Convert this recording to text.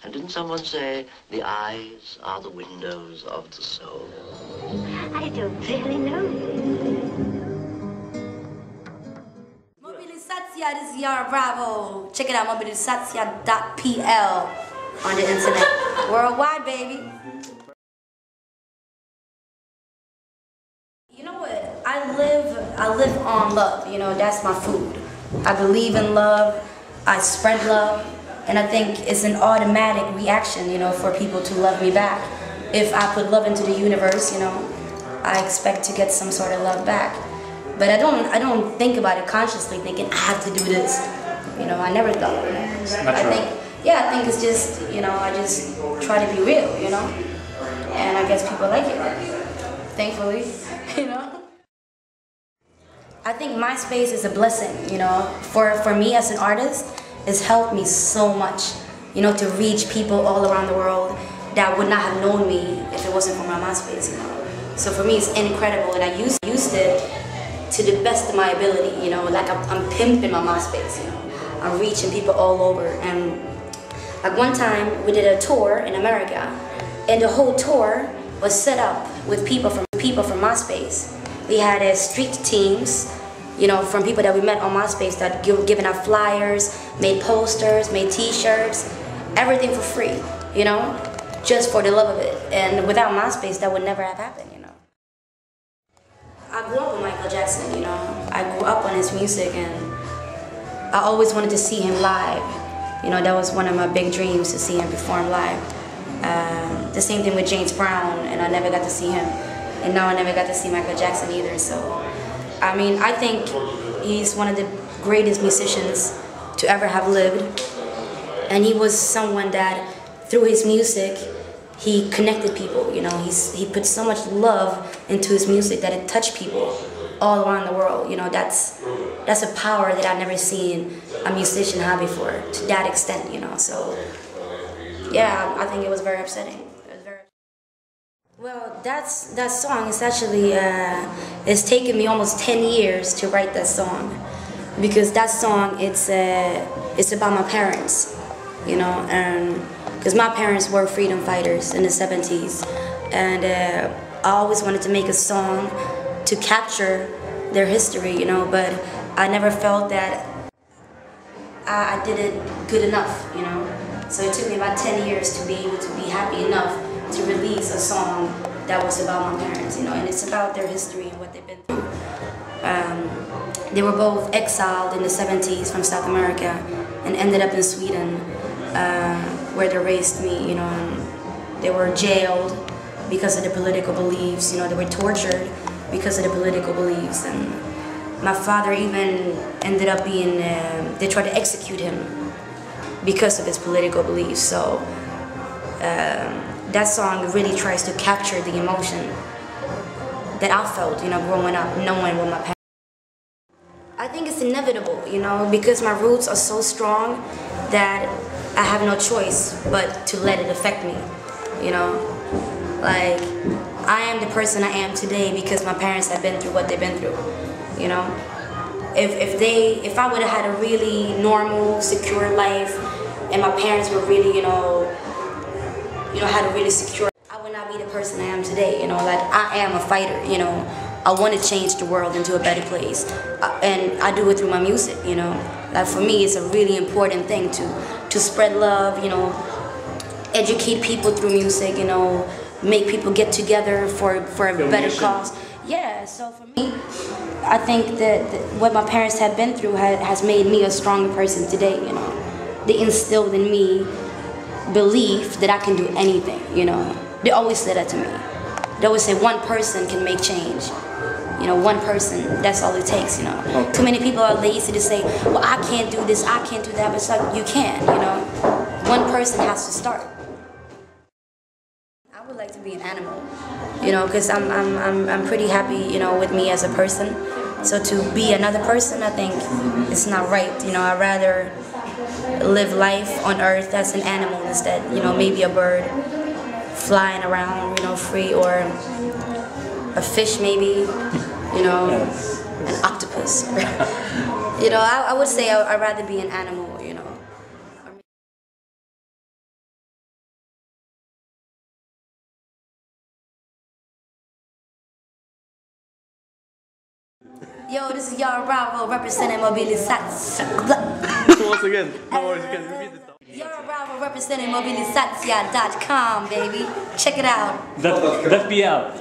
And didn't someone say the eyes are the windows of the soul? I don't really know. Mobilisatsia, this is YARAH BRAVO. Check it out, mobilisatsia.pl on the internet. Worldwide, baby. You know what? I live on love, you know, that's my food. I believe in love, I spread love, and I think it's an automatic reaction, you know, for people to love me back. If I put love into the universe, you know, I expect to get some sort of love back. But I don't think about it consciously, thinking I have to do this. You know, I never thought of that. I think it's just, you know, I just try to be real, you know, and I guess people like it, thankfully, you know. I think Myspace is a blessing, you know, for me as an artist. It's helped me so much, you know, to reach people all around the world that would not have known me if it wasn't for my Myspace, you know. So for me, it's incredible, and I used it to the best of my ability, you know, like I'm pimping my Myspace, you know. I'm reaching people all over, and like one time we did a tour in America, and the whole tour was set up with people from Myspace. We had street teams, you know, from people that we met on Myspace that giving out flyers, made posters, made t-shirts, everything for free, you know, just for the love of it. And without Myspace, that would never have happened, you know. I grew up with Michael Jackson, you know. I grew up on his music, and I always wanted to see him live. You know, that was one of my big dreams, to see him perform live. The same thing with James Brown, and I never got to see him. And now I never got to see Michael Jackson either, so. I mean, I think he's one of the greatest musicians to ever have lived. And he was someone that, through his music, he connected people, you know. He put so much love into his music that it touched people all around the world. You know, that's a power that I've never seen a musician have before, to that extent, you know. So, yeah, I think it was very upsetting. Well, that song is actually, it's taken me almost 10 years to write that song, because that song, it's about my parents, you know, and because my parents were freedom fighters in the 70s, and I always wanted to make a song to capture their history, you know, but I never felt that I did it good enough, you know, so it took me about 10 years to be able to be happy enough to release a song that was about my parents, you know, and it's about their history and what they've been through. They were both exiled in the 70s from South America and ended up in Sweden, where they raised me, you know, and they were jailed because of their political beliefs, you know, they were tortured because of their political beliefs, and my father even ended up being, they tried to execute him because of his political beliefs, so that song really tries to capture the emotion that I felt, you know, growing up, knowing what my parents. I think it's inevitable, you know, because my roots are so strong that I have no choice but to let it affect me, you know. Like, I am the person I am today because my parents have been through what they've been through, you know. If I would have had a really normal, secure life, and my parents were really, you know, had a really secure, I would not be the person I am today, you know, like I am a fighter, you know, I want to change the world into a better place, and I do it through my music, you know, like for me it's a really important thing to spread love, you know, educate people through music, you know, make people get together for a better cause. Yeah, so for me, I think that what my parents have been through has made me a stronger person today, you know. They instilled in me belief that I can do anything, you know. They always say that to me. They always say one person can make change. You know, one person, that's all it takes, you know. Okay. Too many people are lazy to say, well, I can't do this, I can't do that, but it's like, you can, you know. One person has to start. I would like to be an animal, you know, because I'm pretty happy, you know, with me as a person. So to be another person, I think it's not right, you know. I'd rather live life on earth as an animal instead, you know, maybe a bird flying around, you know, free, or a fish maybe, you know, an octopus. You know, I would say I'd rather be an animal, you know. Yo, this is YARAH Bravo representing Mobilisatia. Once again, no worries, you can repeat it. YARAH Bravo representing Mobilisatia.com, baby. Check it out. That be out.